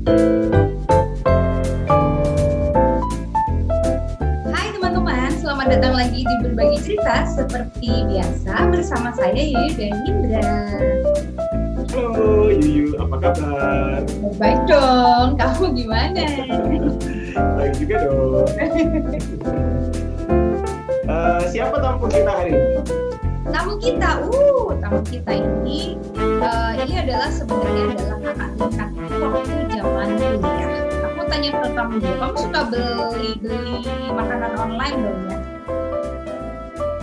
Hai teman-teman, selamat datang lagi di Berbagi Cerita seperti biasa bersama saya Yuyu dan Indra. Halo Yuyu, apa kabar? Baik dong, kamu gimana? Baik juga dong. Siapa tamu kita hari ini? Tamu kita ini adalah sebenarnya kakak tingkatku waktu zaman kuliah. Aku tanya ke kamu dulu, kamu suka beli makanan online dong ya?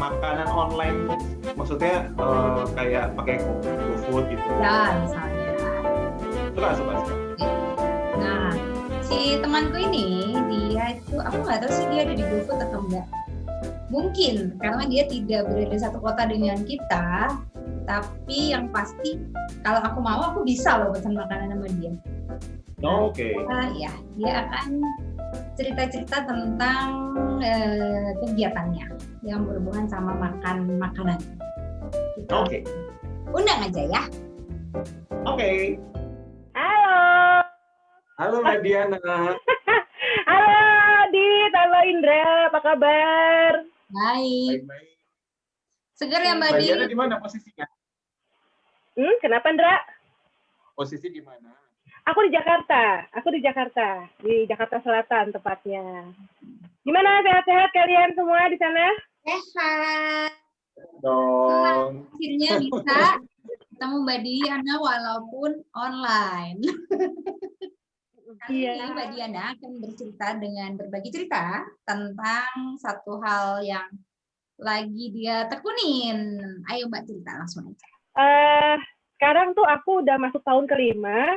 Makanan online, maksudnya kayak pakai GoFood gitu? Ya, misalnya. Suka. Nah, si temanku ini, dia itu, aku nggak tahu sih dia ada di GoFood atau enggak. Mungkin karena dia tidak berada satu kota dengan kita, tapi yang pasti kalau aku mau aku bisa loh pesan makanan sama dia. Oh, oke. Ya, dia akan cerita-cerita tentang kegiatannya yang berhubungan sama makanan. Oke. Undang aja ya. Oke. Halo. Halo Mbak Diana. Halo Adit, halo Indra, apa kabar? Baik. Baik. Seger ya Mbak Mbak Di? Diana di mana posisinya? Kenapa Indra? Posisi di mana? Aku di Jakarta, di Jakarta Selatan tepatnya. Gimana, sehat-sehat kalian semua di sana? Sehat. Dong. Akhirnya bisa ketemu Mbak Diana walaupun online. Kali ini Mbak Diana akan bercerita dengan berbagi cerita tentang satu hal yang lagi dia tekunin. Ayo Mbak cerita langsung aja. Sekarang tuh aku udah masuk tahun kelima.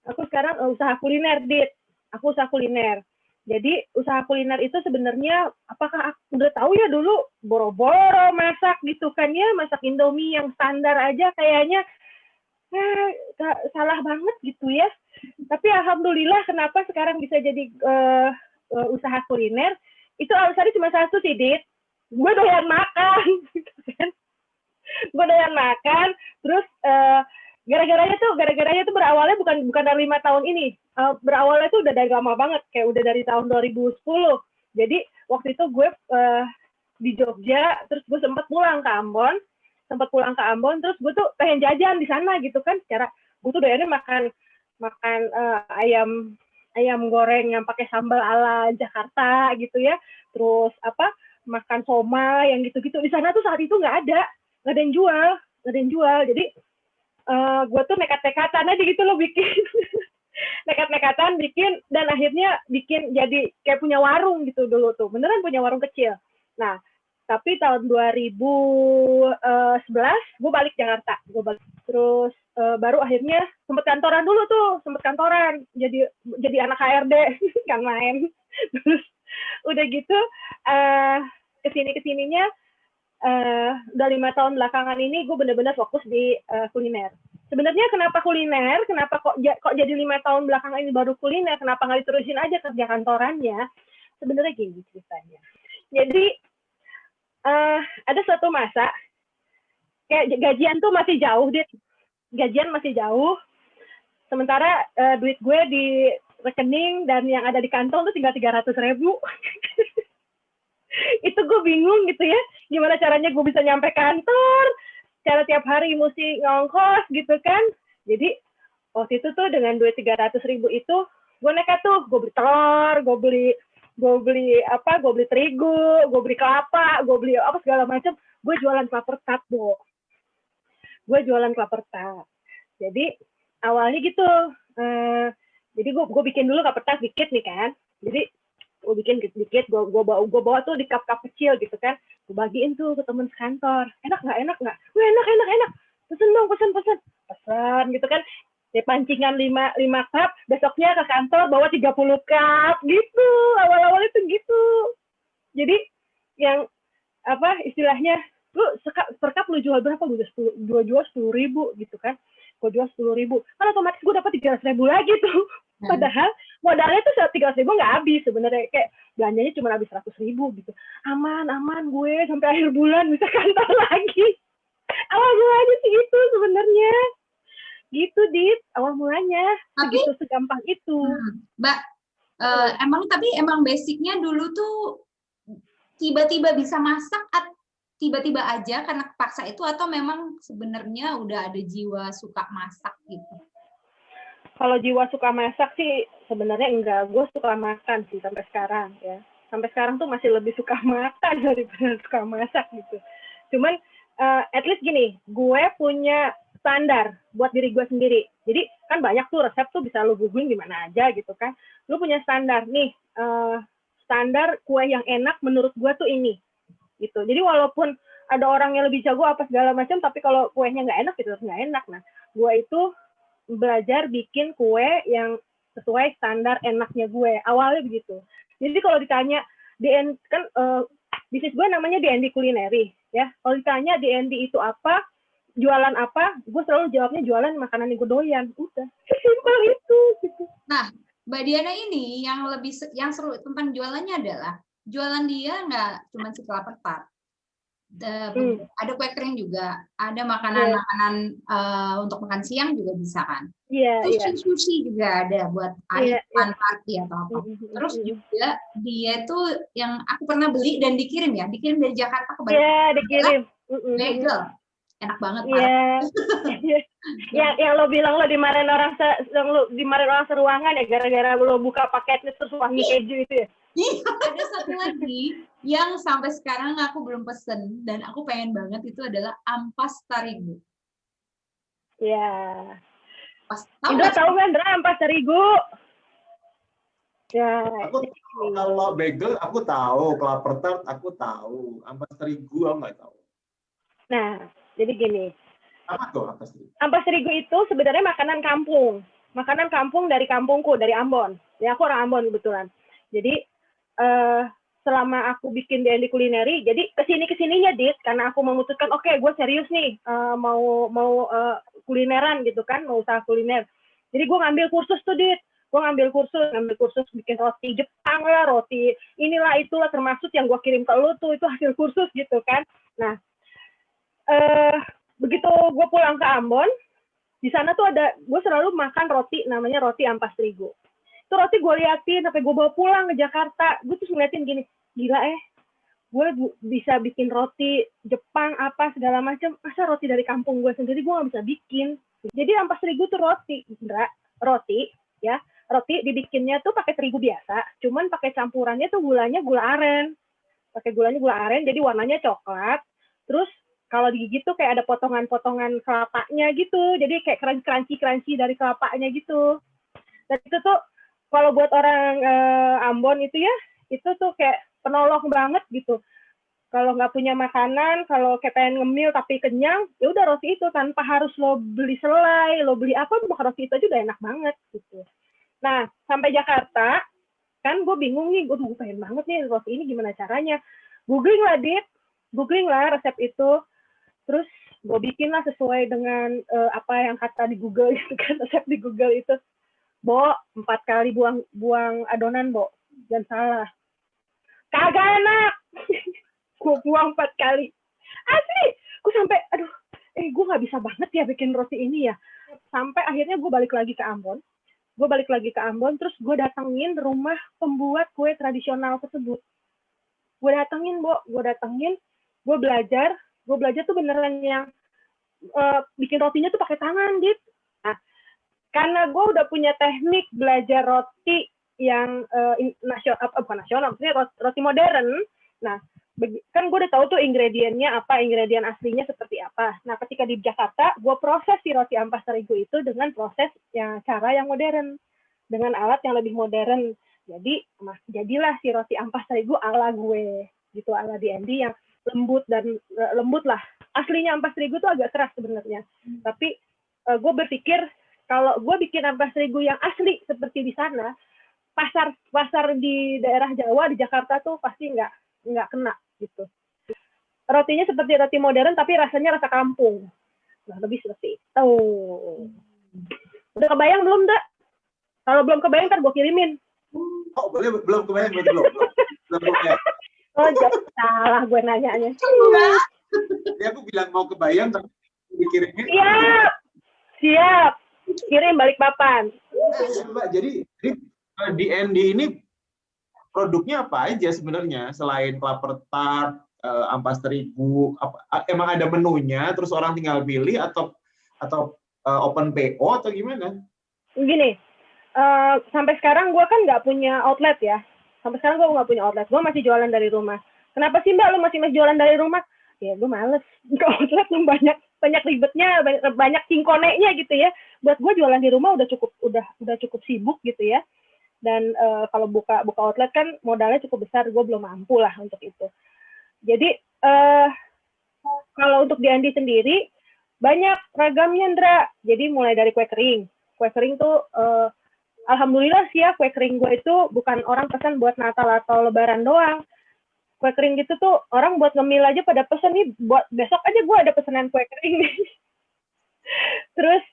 Aku sekarang usaha kuliner, Dit. Aku usaha kuliner. Jadi usaha kuliner itu sebenarnya, apakah aku udah tahu ya dulu boro-boro masak gitu kan ya, masak Indomie yang standar aja kayaknya salah banget gitu ya. Tapi alhamdulillah kenapa sekarang bisa jadi usaha kuliner, itu alasannya cuma satu sih, Dit. Gue doyan makan, gitu kan. Gue doyan makan, terus gara-garanya tuh berawalnya bukan dari 5 tahun ini. Berawalnya tuh udah dari lama banget, kayak udah dari tahun 2010. Jadi waktu itu gue di Jogja, terus gue sempat pulang ke Ambon, terus gue tuh pengen jajan di sana gitu kan. Secara gue tuh doyannya makan ayam goreng yang pakai sambal ala Jakarta gitu ya. Terus makan soma yang gitu-gitu. Di sana tuh saat itu nggak ada yang jual. Jadi gue tuh nekat-nekatan aja gitu loh bikin. Nekat-nekatan bikin, dan akhirnya bikin jadi kayak punya warung gitu dulu tuh. Beneran punya warung kecil. Nah, tapi tahun 2011 gue balik Jakarta. Terus baru akhirnya sempet kantoran dulu tuh. Jadi anak HRD kan main. Terus udah gitu kesininya udah 5 tahun belakangan ini gue bener-bener fokus di kuliner. Sebenarnya kenapa kuliner? Kenapa kok jadi 5 tahun belakangan ini baru kuliner? Kenapa nggak diterusin aja kerja kantorannya? Sebenarnya gini ceritanya. Jadi ada suatu masa kayak gajian tuh masih jauh, sementara duit gue di rekening dan yang ada di kantong tuh tinggal 300.000. Itu gue bingung gitu ya, gimana caranya gue bisa nyampe kantor, cara tiap hari mesti ngongkos gitu kan. Jadi waktu itu tuh dengan duit 300.000 itu gue nekat tuh, gue beli telur, gue beli terigu, gue beli kelapa, gue beli apa segala macam. Gue jualan kelapa tart, Jadi awalnya gitu, jadi gue bikin dulu kelapa tart dikit nih kan. Jadi gue bikin dikit, gue bawa tuh di cup kecil gitu kan. Gue bagiin tuh ke temen sekantor. Enak nggak? Wah, enak. Pesen dong, pesen gitu kan. Ya, pancingan 5 cup, besoknya ke kantor bawa 30 cup gitu. Awal-awalnya tuh gitu. Jadi yang istilahnya, lu per cup lu jual berapa? Gue jual 10.000 gitu kan. Gue jual 10.000. Kan otomatis gue dapat 300.000 lagi tuh. Padahal modalnya tuh 300.000 nggak habis sebenarnya, kayak belanjanya cuma habis 100.000 gitu. Aman gue sampai akhir bulan bisa kantor lagi. Awal mulanya sih gitu sebenarnya. gitu Dit, awal mulanya Tapi segitu segampang itu. Mbak, emang basicnya dulu tuh tiba-tiba bisa masak, tiba-tiba aja karena kepaksa itu, atau memang sebenarnya udah ada jiwa suka masak gitu? Kalau jiwa suka masak sih sebenarnya enggak, gue suka makan sih sampai sekarang ya. Sampai sekarang tuh masih lebih suka makan daripada suka masak gitu. Cuman at least gini, gue punya standar buat diri gue sendiri. Jadi kan banyak tuh resep tuh bisa lu googling di mana aja gitu kan. Lu punya standar nih, standar kue yang enak menurut gue tuh ini gitu. Jadi walaupun ada orang yang lebih jago apa segala macam, tapi kalau kuenya nggak enak, itu nggak enak. Nah, gue itu belajar bikin kue yang sesuai standar enaknya gue. Awalnya begitu. Jadi kalau ditanya, kan bisnis gue namanya DND Culinary, ya. Kalau ditanya DND itu apa, jualan apa, gue selalu jawabnya jualan makanan yang gue doyan. Udah, simpel itu. Gitu. Nah, Mbak Diana ini yang seru tentang jualannya adalah jualan dia nggak cuma si kelapa tart. Ada kue kering juga, ada makanan-makanan untuk makan siang juga bisa kan. Sushi juga ada buat party atau apa. Terus juga dia tuh yang aku pernah beli dan dikirim dari Jakarta ke Bandung. Iya, dikirim. Bagel. Enak banget, yang lo bilang lo dimarahin orang seruangan ya gara-gara lo buka paketnya terus wangi keju itu ya. Ada satu lagi yang sampai sekarang aku belum pesen dan aku pengen banget, itu adalah ampas terigu. Ya. Indra tahu kan, Indra ampas terigu? Ya. Aku kalau bagel aku tahu, kelapa tart aku tahu, ampas terigu aku nggak tahu. Nah, jadi gini. Apa tuh ampas terigu? Ampas terigu itu sebenarnya makanan kampung. Makanan kampung dari kampungku, dari Ambon. Ya, aku orang Ambon kebetulan. Jadi selama aku bikin DND Culinary, jadi kesininya Dit, karena aku memutuskan oke, gue serius nih mau kulineran gitu kan, mau usaha kuliner. Jadi gue ngambil kursus tuh Dit, gue ngambil kursus bikin roti Jepang lah, roti inilah itulah, termasuk yang gue kirim ke lu tuh itu hasil kursus gitu kan. Nah, begitu gue pulang ke Ambon, di sana tuh gue selalu makan roti namanya roti ampas terigu. Itu roti gue liatin sampai gue bawa pulang ke Jakarta. Gue terus ngeliatin gini, gila gue bisa bikin roti Jepang apa segala macam, masa roti dari kampung gue sendiri gue nggak bisa bikin. Jadi ampas terigu tuh roti dibikinnya tuh pakai terigu biasa, cuman pakai campurannya tuh gulanya gula aren, jadi warnanya coklat. Terus kalau digigit tuh kayak ada potongan-potongan kelapanya gitu, jadi kayak crunchy dari kelapanya gitu. Dan itu tuh kalau buat orang Ambon itu ya, itu tuh kayak penolong banget gitu. Kalau nggak punya makanan, kalau kayak pengen ngemil tapi kenyang, ya udah roti itu tanpa harus lo beli selai, lo beli apa, makan roti itu aja udah enak banget gitu. Nah, sampai Jakarta, kan gue bingung nih, gue pengen banget nih roti ini gimana caranya. Googling lah resep itu, terus gue bikin lah sesuai dengan apa yang kata di Google itu kan, resep di Google itu. Bo, 4 kali buang adonan, Bo. Jangan salah. Kagak enak. Gue buang 4 kali. Asli. Gue sampai, gue gak bisa banget ya bikin roti ini ya. Sampai akhirnya gue balik lagi ke Ambon. Terus gue datengin rumah pembuat kue tradisional tersebut. Gue datengin, gue belajar tuh beneran yang bikin rotinya tuh pakai tangan, gitu. Nah, karena gue udah punya teknik belajar roti yang bukan nasional, maksudnya roti modern. Nah, kan gue udah tahu tuh ingredientnya apa, ingredient aslinya seperti apa. Nah, ketika di Jakarta, gue proses si roti ampas terigu itu dengan proses cara yang modern, dengan alat yang lebih modern. Jadi, jadilah si roti ampas terigu ala gue, gitu, ala DND yang lembut lah. Aslinya ampas terigu tuh agak keras sebenarnya. Tapi gue berpikir kalau gue bikin ampas terigu yang asli seperti di sana, pasar di daerah Jawa, di Jakarta tuh pasti nggak kena gitu. Rotinya seperti roti modern tapi rasanya rasa kampung. Nah, lebih seperti itu. Udah kebayang belum, Dak? Kalau belum kebayang ntar gue kirimin. Oh, belum kebayang, belum kebayang. Oh, salah gue nanyanya. Jadi aku bilang mau kebayang tapi dikirimin. Siap. kirim balik papan. Mbak, jadi D&D ini produknya apa aja sebenarnya selain klaper tart, ampas terigu? Emang ada menunya, terus orang tinggal pilih atau open PO atau gimana? Gini, sampai sekarang gue kan nggak punya outlet ya. Sampai sekarang gue nggak punya outlet. Gue masih jualan dari rumah. Kenapa sih Mbak lu masih jualan dari rumah? Ya gue males ke outlet, banyak ribetnya, banyak cingkoneknya gitu ya. Buat gue jualan di rumah udah cukup sibuk gitu ya. Dan kalau buka outlet kan modalnya cukup besar, gue belum mampu lah untuk itu. Jadi kalau untuk D&D sendiri banyak ragamnya, Ndra. Jadi mulai dari kue kering. Kue kering tuh alhamdulillah sih ya, kue kering gue itu bukan orang pesan buat Natal atau Lebaran doang. Kue kering gitu tuh orang buat ngemil aja pada pesen nih, buat besok aja gue ada pesanan kue kering nih. Terus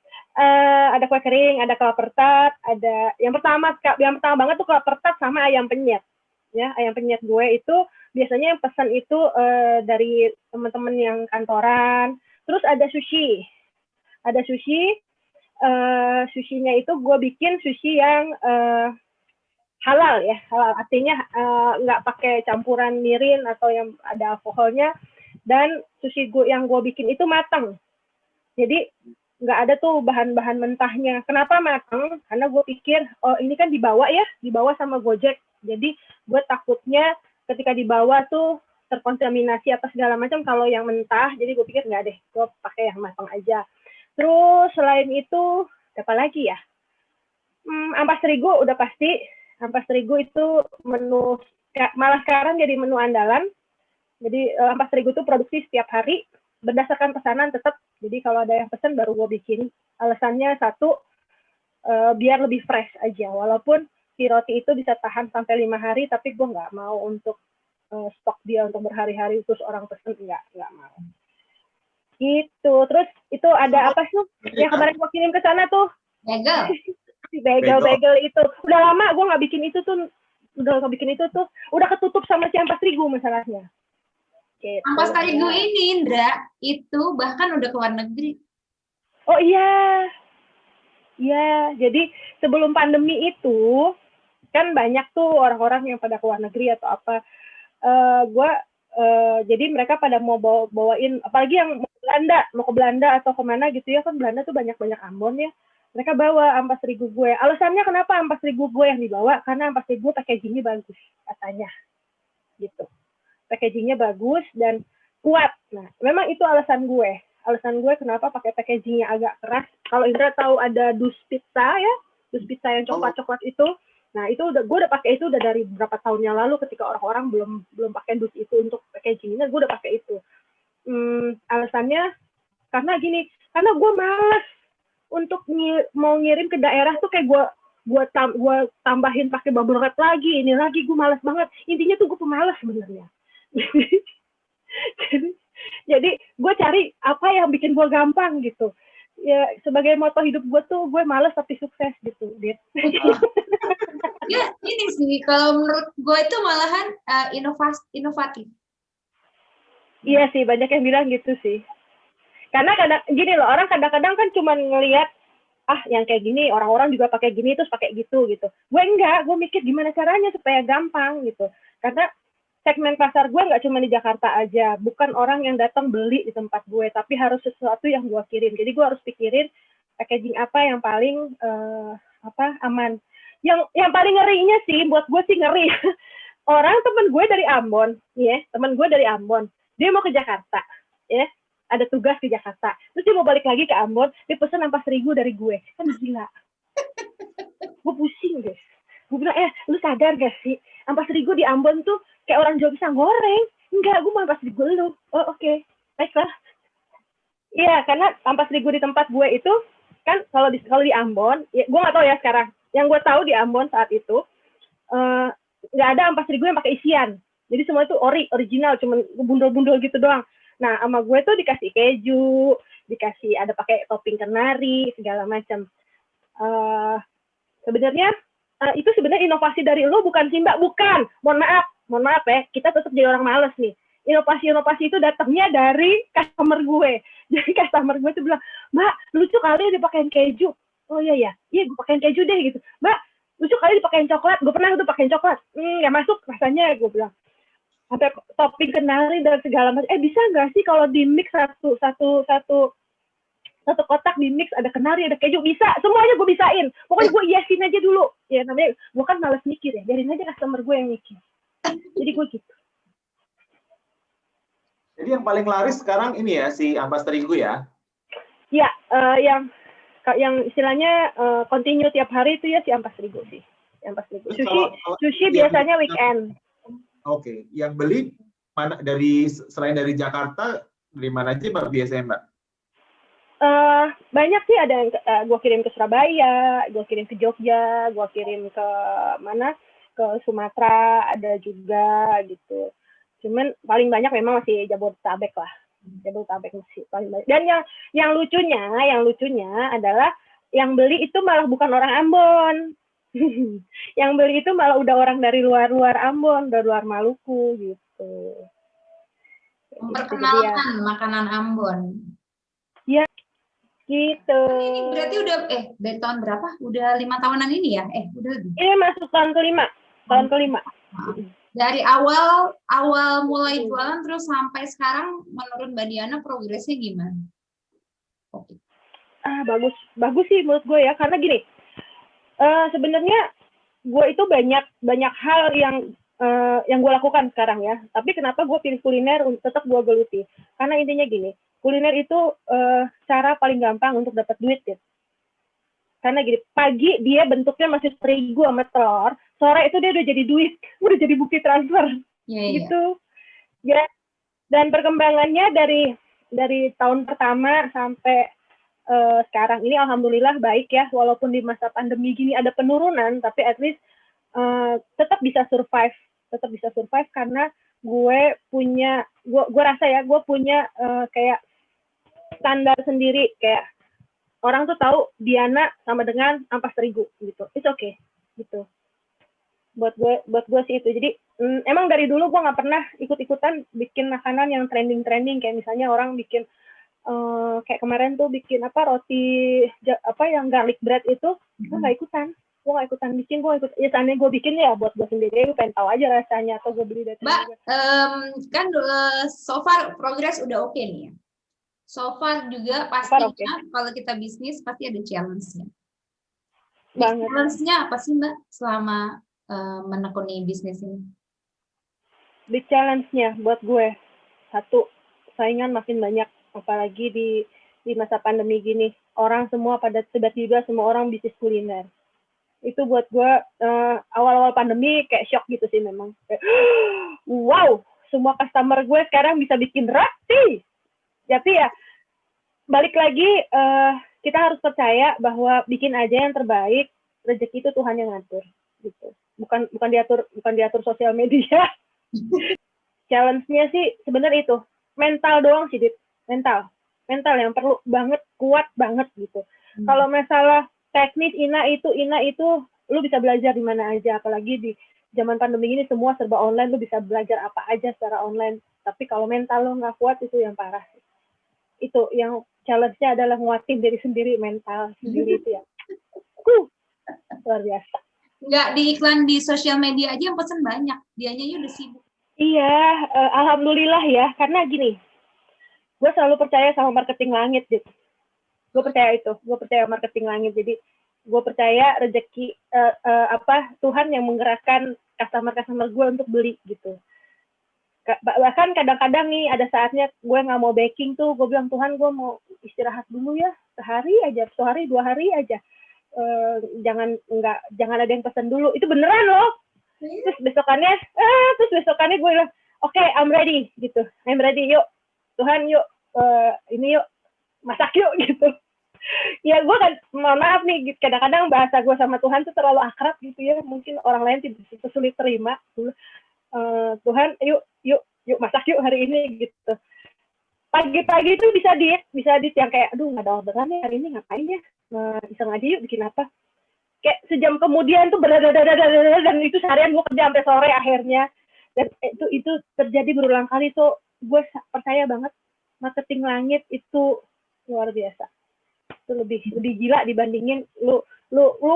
ada kue kering, ada klaper tart, ada yang pertama banget tuh klaper tart sama ayam penyet. Ya, ayam penyet gue itu biasanya yang pesan itu dari teman-teman yang kantoran. Terus ada sushi. Ada sushi, sushinya itu gue bikin sushi yang halal ya, halal artinya nggak pakai campuran mirin atau yang ada alkoholnya, dan sushi yang gue bikin itu matang, jadi nggak ada tuh bahan-bahan mentahnya. Kenapa matang? Karena gue pikir oh ini kan dibawa sama Gojek, jadi gue takutnya ketika dibawa tuh terkontaminasi apa segala macam kalau yang mentah, jadi gue pikir nggak deh, gue pakai yang matang aja. Terus selain itu apa lagi ya, ampas terigu udah pasti. Ampas terigu itu menu, malah sekarang jadi menu andalan. Jadi ampas terigu itu produksi setiap hari berdasarkan pesanan tetap. Jadi kalau ada yang pesan baru gue bikin. Alasannya satu, biar lebih fresh aja. Walaupun si roti itu bisa tahan sampai 5 hari, tapi gue nggak mau untuk stok dia untuk berhari-hari terus orang pesen, nggak mau. Gitu. Terus itu ada apa sih yang kemarin gue kirim ke sana tuh? Bagel itu udah lama gue nggak bikin itu tuh, udah ketutup sama si ampas terigu masalahnya. Gitu. Ampas terigu ini Indra itu bahkan udah ke luar negeri. Oh iya, jadi sebelum pandemi itu kan banyak tuh orang-orang yang pada ke luar negeri atau apa, jadi mereka pada mau bawain, apalagi yang mau ke Belanda atau kemana gitu ya, kan Belanda tuh banyak Ambon ya. Mereka bawa ampas terigu gue. Alasannya kenapa ampas terigu gue yang dibawa? Karena ampas terigu packagingnya bagus, katanya. Gitu. Packagingnya bagus dan kuat. Nah, memang itu alasan gue. Alasan gue kenapa pakai packagingnya agak keras. Kalau Indra tahu ada dus pizza ya, dus pizza yang coklat-coklat itu. Nah, itu gue udah pakai itu udah dari beberapa tahun yang lalu ketika orang-orang belum pakai dus itu untuk packagingnya, gue udah pakai itu. Alasannya karena gini, karena gue malas untuk mau ngirim ke daerah tuh kayak gue tambahin pakai bubble wrap lagi, ini lagi, gue malas banget. Intinya tuh gue pemalas sebenarnya. jadi gue cari apa yang bikin gue gampang gitu. Ya sebagai moto hidup gue tuh gue malas tapi sukses gitu. Ya ini sih kalau menurut gue itu malahan inovatif. Iya sih, banyak yang bilang gitu sih. Karena gini loh, orang kadang-kadang kan cuma ngelihat yang kayak gini, orang-orang juga pakai gini terus pakai gitu. Gue enggak, gue mikir gimana caranya supaya gampang gitu. Karena segmen pasar gue nggak cuma di Jakarta aja, bukan orang yang datang beli di tempat gue, tapi harus sesuatu yang gue kirim. Jadi gue harus pikirin packaging apa yang paling aman. Yang paling ngerinya sih, buat gue sih ngeri. Temen gue dari Ambon, dia mau ke Jakarta, ya. Ada tugas ke Jakarta, terus dia mau balik lagi ke Ambon, dia pesen ampas terigu dari gue, kan gila. Gue pusing guys, gue bilang lu sadar gak sih, ampas terigu di Ambon tuh kayak orang jual pisang goreng. Enggak, gue mau ampas terigu lu. Oh oke. Baiklah. Iya, karena ampas terigu di tempat gue itu kan kalau di Ambon, ya, gue nggak tahu ya sekarang. Yang gue tahu di Ambon saat itu nggak ada ampas terigu yang pakai isian, jadi semua itu original, cuma bundel-bundel gitu doang. Nah, sama gue tuh dikasih keju, dikasih ada pakai topping kenari, segala macam. Sebenarnya itu sebenarnya inovasi dari lo bukan sih Mbak? Bukan. Mohon maaf ya, kita tetap jadi orang malas nih. Inovasi itu datangnya dari customer gue. Jadi customer gue tuh bilang, Mbak, lucu kali dipakein keju. oh iya gue pakein keju deh gitu. Mbak, lucu kali dipakein coklat, gue pernah tuh pakein coklat, nggak masuk rasanya, gue bilang. Sampai topping kenari dan segala macam. Bisa nggak sih kalau di mix satu kotak di mix, ada kenari, ada keju, bisa, semuanya gue bisain. Pokoknya gue iasin aja dulu. Ya namanya, gue kan males mikir ya, biarin aja customer gue yang mikir. Jadi gue gitu. Jadi yang paling laris sekarang ini ya, si ampas terigu ya? Ya, yang istilahnya continue tiap hari itu ya si ampas terigu sih. Ampas terigu. Sushi biasanya weekend. Oke, yang beli mana selain dari Jakarta, dari mana aja Mbak biasanya Mbak? Banyak sih, ada yang gue kirim ke Surabaya, gue kirim ke Jogja, gue kirim ke mana, ke Sumatera, ada juga gitu. Cuman paling banyak memang masih Jabodetabek lah. Jabodetabek masih paling banyak. Dan yang lucunya adalah yang beli itu malah bukan orang Ambon. Yang beli itu malah udah orang dari luar Ambon, dari luar Maluku gitu. Memperkenalkan makanan Ambon. Ya, gitu. Ini berarti udah dari tahun berapa? Udah 5 tahunan ini ya? Udah lebih. Ini masuk tahun kelima. Dari awal mulai jualan terus sampai sekarang, menurut Mbak Diana progresnya gimana? Oke. Bagus sih menurut gue ya, karena gini, sebenarnya gue itu banyak hal yang gue lakukan sekarang ya. Tapi kenapa gue pilih kuliner tetap gue geluti? Karena intinya gini, kuliner itu cara paling gampang untuk dapat duit ya. Karena gini, pagi dia bentuknya masih terigu sama telur, sore itu dia udah jadi duit, udah jadi bukti transfer, gitu. Ya. Dan perkembangannya dari tahun pertama sampai sekarang ini alhamdulillah baik ya, walaupun di masa pandemi gini ada penurunan, tapi at least tetap bisa survive karena gue rasa ya, gue punya kayak standar sendiri, kayak orang tuh tahu Diana sama dengan ampas terigu gitu. It's okay gitu. Buat gue sih itu. Jadi emang dari dulu gue nggak pernah ikut-ikutan bikin makanan yang trending kayak misalnya orang bikin kayak kemarin tuh bikin roti yang garlic bread itu, gue nggak ikutan. Bikin, ya seandainya gue bikin ya buat gue sendiri, gue pengen tahu aja rasanya, atau gue beli dari Mbak, kan so far progress udah oke nih ya. So far juga pastinya kalau kita bisnis pasti ada challenge-nya. Challenge-nya apa sih Mbak selama menekuni bisnis ini? Big challenge-nya buat gue, satu, saingan makin banyak, apalagi di masa pandemi gini. Orang semua pada tiba-tiba semua orang bisnis kuliner. Itu buat gue awal-awal pandemi kayak shock gitu sih memang. Wow, semua customer gue sekarang bisa bikin roti. Tapi ya balik lagi, kita harus percaya bahwa bikin aja yang terbaik, rezeki itu Tuhan yang ngatur gitu. Bukan diatur sosial media. Challenge-nya sih sebenarnya itu mental doang sih, Dit. Mental yang perlu banget, kuat banget gitu. Kalau masalah teknis ina itu lu bisa belajar di mana aja, apalagi di zaman pandemi ini semua serba online, lu bisa belajar apa aja secara online. Tapi kalau mental lu nggak kuat, itu yang parah. Itu yang challenge-nya adalah nguatin diri sendiri, mental sendiri itu ya. Luar biasa. Nggak di iklan di sosial media aja yang pesen banyak, dianya udah sibuk. Iya, alhamdulillah ya, karena gini, gue selalu percaya sama marketing langit, gitu. Gue percaya marketing langit, jadi gue percaya rezeki Tuhan yang menggerakkan customer gue untuk beli gitu. Bahkan kadang-kadang nih ada saatnya gue nggak mau baking tuh, gue bilang Tuhan gue mau istirahat dulu ya, sehari 2 hari aja, jangan ada yang pesan dulu, itu beneran loh. Terus besokannya gue bilang oke, I'm ready gitu, yuk Tuhan, yuk ini yuk masak yuk gitu. Ya gue kan, mohon maaf nih, kadang-kadang bahasa gue sama Tuhan tuh terlalu akrab gitu ya, mungkin orang lain tidak sulit terima. Tuhan, yuk masak yuk hari ini gitu. Pagi-pagi itu bisa diet yang kayak, aduh nggak ada orderan ya hari ini, ngapain ya, iseng aja yuk bikin apa. Kayak sejam kemudian tuh dan itu seharian gue kerja sampai sore akhirnya. Dan itu terjadi berulang kali. So gue percaya banget marketing langit itu luar biasa. itu lebih gila dibandingin lu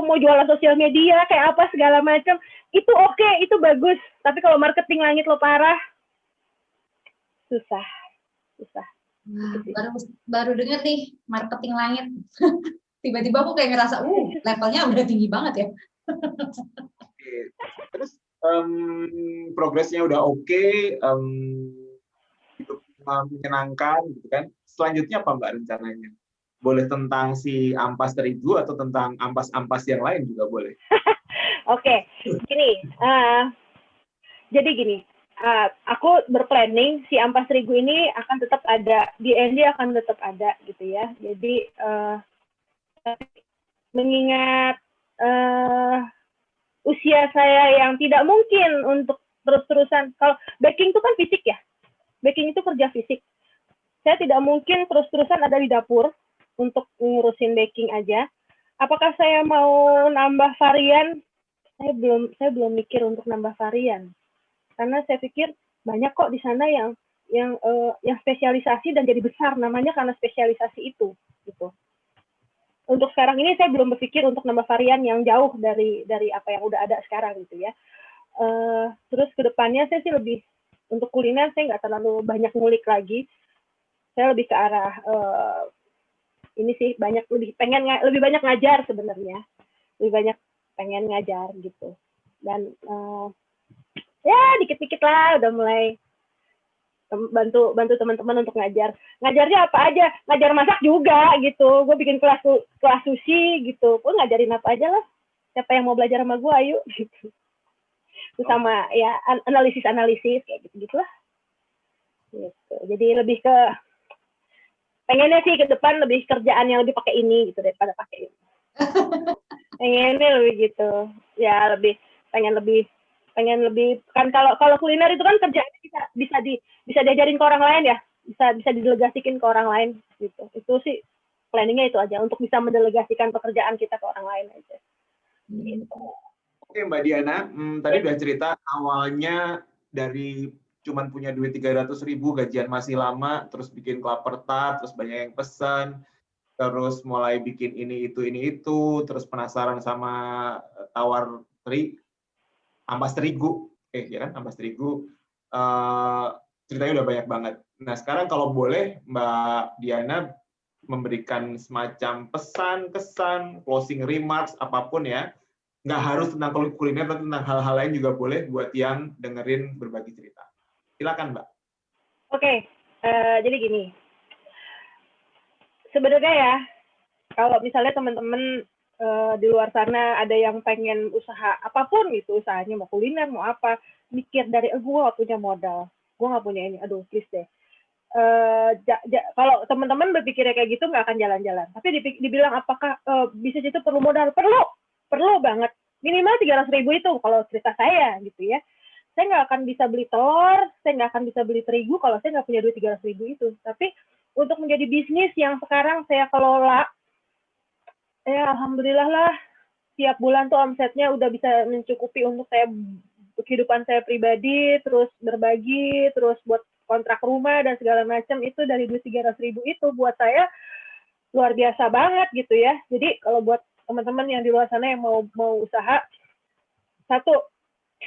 mau jualan sosial media kayak apa segala macam. Itu oke, itu bagus, tapi kalau marketing langit lo parah, susah. Wah, baru dengar nih marketing langit. Tiba-tiba aku kayak ngerasa, levelnya udah tinggi banget ya. Terus progresnya udah oke, itu menyenangkan gitu kan. Selanjutnya apa Mbak rencananya? Boleh tentang si Ampas Terigu atau tentang ampas-ampas yang lain juga boleh. Oke, jadi gini, aku berplanning si Ampas Terigu ini akan tetap ada, DND akan tetap ada gitu ya. Jadi mengingat usia saya yang tidak mungkin untuk terus-terusan, kalau baking itu kan fisik ya, baking itu kerja fisik. Saya tidak mungkin terus-terusan ada di dapur untuk ngurusin baking aja. Apakah saya mau nambah varian? Saya belum mikir untuk nambah varian. Karena saya pikir banyak kok di sana yang spesialisasi dan jadi besar namanya karena spesialisasi itu gitu. Untuk sekarang ini saya belum berpikir untuk nambah varian yang jauh dari apa yang udah ada sekarang gitu ya. Terus kedepannya saya sih lebih untuk kuliner saya nggak terlalu banyak ngulik lagi. Saya lebih ke arah ini sih lebih banyak ngajar sebenarnya, lebih banyak pengen ngajar gitu. Dan ya dikit-dikit lah udah mulai bantu teman-teman untuk ngajar. Ngajarnya apa aja? Ngajar masak juga gitu. Gue bikin kelas sushi gitu. Gue ngajarin apa aja lah. Siapa yang mau belajar sama gue, ayo gitu. Terus sama ya analisis kayak gitu-gitulah. Gitu. Jadi lebih ke pengennya sih ke depan lebih kerjaan yang lebih pakai ini gitu daripada pakai ini. Pengennya lebih gitu. Ya pengen lebih kan kalau kuliner itu kan kerjaannya bisa diajarin ke orang lain ya, bisa didelegasikan ke orang lain gitu. Itu sih planningnya itu aja untuk bisa mendelegasikan pekerjaan kita ke orang lain aja. Gitu. Oke Mbak Diana, tadi udah cerita awalnya dari cuman punya duit 300.000, gajian masih lama, terus bikin klaper tart, terus banyak yang pesan, terus mulai bikin ini itu, terus penasaran sama tawar ampas terigu, ya kan, ampas terigu. Ceritanya udah banyak banget. Nah sekarang kalau boleh Mbak Diana memberikan semacam pesan, kesan, closing remarks, apapun ya, nggak harus tentang kuliner, tapi tentang hal-hal lain juga boleh buat yang dengerin berbagi cerita. Silakan Mbak. Oke, jadi gini, sebenarnya ya, kalau misalnya teman-teman di luar sana ada yang pengen usaha apapun gitu, usahanya mau kuliner mau apa, mikir dari gue nggak punya modal, gue nggak punya ini, aduh please deh. Kalau teman-teman berpikirnya kayak gitu nggak akan jalan-jalan. Tapi dibilang apakah bisnis itu perlu modal? Perlu banget. Minimal 300.000 itu kalau cerita saya gitu ya. Saya nggak akan bisa beli telur, saya nggak akan bisa beli terigu kalau saya nggak punya duit 300.000 itu. Tapi untuk menjadi bisnis yang sekarang saya kelola, ya alhamdulillah lah, tiap bulan tuh omsetnya udah bisa mencukupi untuk saya kehidupan saya pribadi, terus berbagi, terus buat kontrak rumah dan segala macam. Itu dari duit 300.000 itu buat saya luar biasa banget gitu ya. Jadi kalau buat teman-teman yang di luar sana yang mau usaha, satu,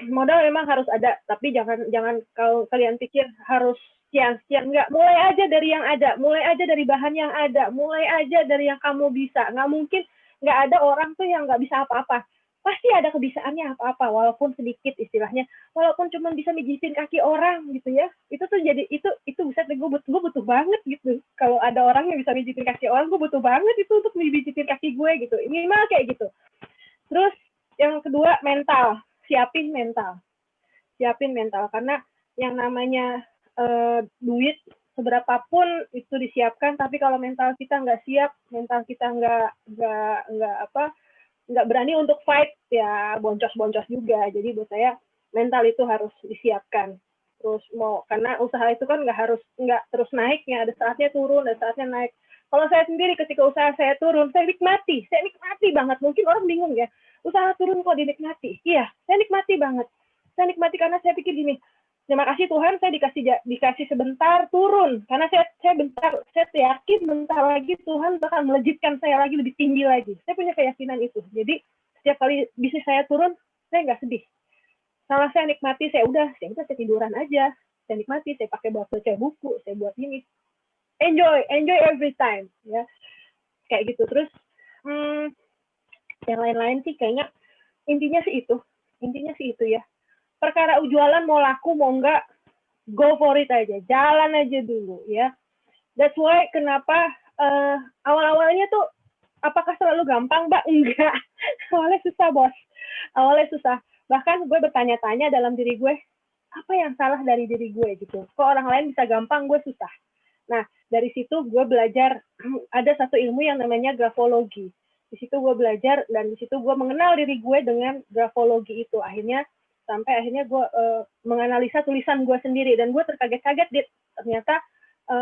modal memang harus ada, tapi jangan kalau kalian pikir harus sekian, enggak. Mulai aja dari yang ada, mulai aja dari bahan yang ada, mulai aja dari yang kamu bisa. Nggak mungkin nggak ada orang tuh yang nggak bisa apa-apa. Pasti ada kebisaannya apa-apa, walaupun sedikit istilahnya, walaupun cuma bisa mijitin kaki orang gitu ya. Itu tuh jadi itu bisa gue butuh banget gitu. Kalau ada orang yang bisa mijitin kaki orang, gue butuh banget itu untuk mijitin kaki gue gitu. Minimal kayak gitu. Terus yang kedua, mental. Siapin mental karena yang namanya duit seberapapun itu disiapkan, tapi kalau mental kita nggak siap, mental kita nggak berani untuk fight, ya boncos juga. Jadi buat saya mental itu harus disiapkan. Terus karena usaha itu kan nggak terus naiknya, ada saatnya turun, ada saatnya naik. Kalau saya sendiri ketika usaha saya turun, saya nikmati banget. Mungkin orang bingung ya, usaha turun kok dinikmati. Iya, saya nikmati banget. Saya nikmati karena saya pikir gini, terima kasih Tuhan, saya dikasih sebentar turun, karena saya yakin bentar lagi Tuhan akan melejitkan saya lagi lebih tinggi lagi. Saya punya keyakinan itu. Jadi setiap kali bisnis saya turun, saya nggak sedih. Sama saya nikmati, saya tiduran aja, saya nikmati, saya pakai baca buku, saya buat ini, enjoy every time, ya kayak gitu. Terus yang lain-lain sih kayaknya intinya sih itu ya. Perkara jualan mau laku mau enggak, go for it aja, jalan aja dulu ya. That's why kenapa awal-awalnya tuh apakah selalu gampang, Mbak? Enggak. Awalnya susah, Bos. Awalnya susah. Bahkan gue bertanya-tanya dalam diri gue, apa yang salah dari diri gue gitu. Kok orang lain bisa gampang, gue susah. Nah, dari situ gue belajar, ada satu ilmu yang namanya grafologi. Di situ gue belajar dan di situ gue mengenal diri gue dengan grafologi itu. Sampai akhirnya gue menganalisa tulisan gue sendiri dan gue terkaget-kaget, ternyata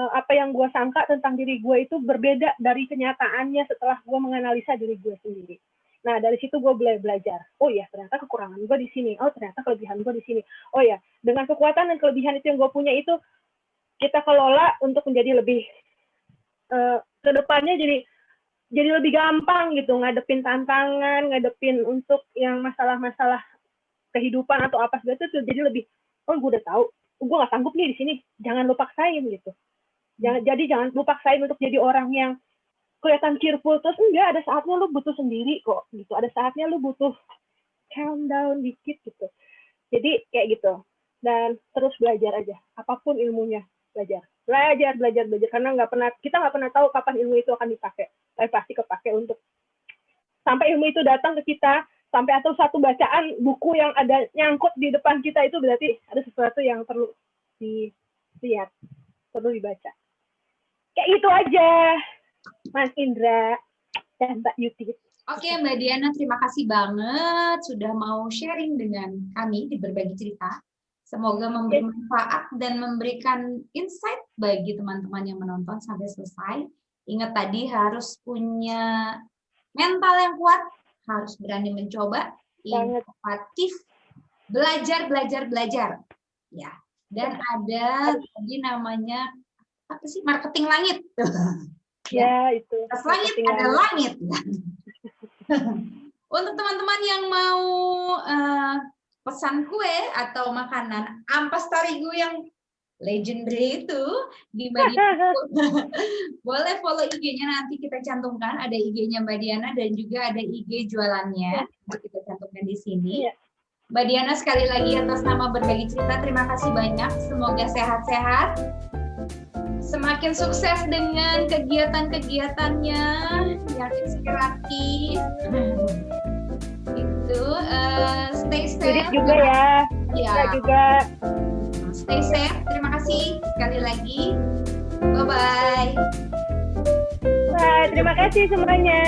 apa yang gue sangka tentang diri gue itu berbeda dari kenyataannya setelah gue menganalisa diri gue sendiri. Nah, dari situ gue belajar. Oh ya, ternyata kekurangan gue di sini. Oh, ternyata kelebihan gue di sini. Oh ya, dengan kekuatan dan kelebihan itu yang gue punya itu, kita kelola untuk menjadi lebih, ke depannya jadi lebih gampang gitu, ngadepin tantangan, ngadepin untuk yang masalah-masalah kehidupan atau apa segala itu, jadi lebih, oh gue udah tahu, gue nggak sanggup nih di sini, jangan lu paksain gitu. Jangan lu paksain untuk jadi orang yang kelihatan cheerful terus, enggak, ada saatnya lu butuh sendiri kok gitu, ada saatnya lu butuh calm down dikit gitu. Jadi kayak gitu, dan terus belajar aja, apapun ilmunya, belajar karena kita nggak pernah tahu kapan ilmu itu akan dipakai, tapi pasti kepake untuk sampai ilmu itu datang ke kita. Sampai atau satu bacaan buku yang ada nyangkut di depan kita itu berarti ada sesuatu yang perlu dilihat, perlu dibaca. Kayak gitu aja, Mas Indra dan Mbak Yuti. Oke, Mbak Diana, terima kasih banget sudah mau sharing dengan kami di Berbagi Cerita. Semoga memberi manfaat dan memberikan insight bagi teman-teman yang menonton sampai selesai. Ingat tadi harus punya mental yang kuat, harus berani mencoba, inovatif, belajar, ya. Dan ada tadi namanya apa sih, marketing langit. Ya itu. Atas langit ada langit. Untuk teman-teman yang mau pesan kue atau makanan ampas terigu yang legendary itu di Mbak Diana, boleh follow IG-nya, nanti kita cantumkan, ada IG-nya Mbak Diana dan juga ada IG jualannya, kita cantumkan di sini. Mbak Diana, sekali lagi atas nama Berbagi Cerita, terima kasih banyak, semoga sehat-sehat, semakin sukses dengan kegiatan-kegiatannya yang inspiratif. Itu stay safe juga ya. Juga stay safe. Terima kasih sekali lagi. Bye-bye. Bye, terima kasih semuanya.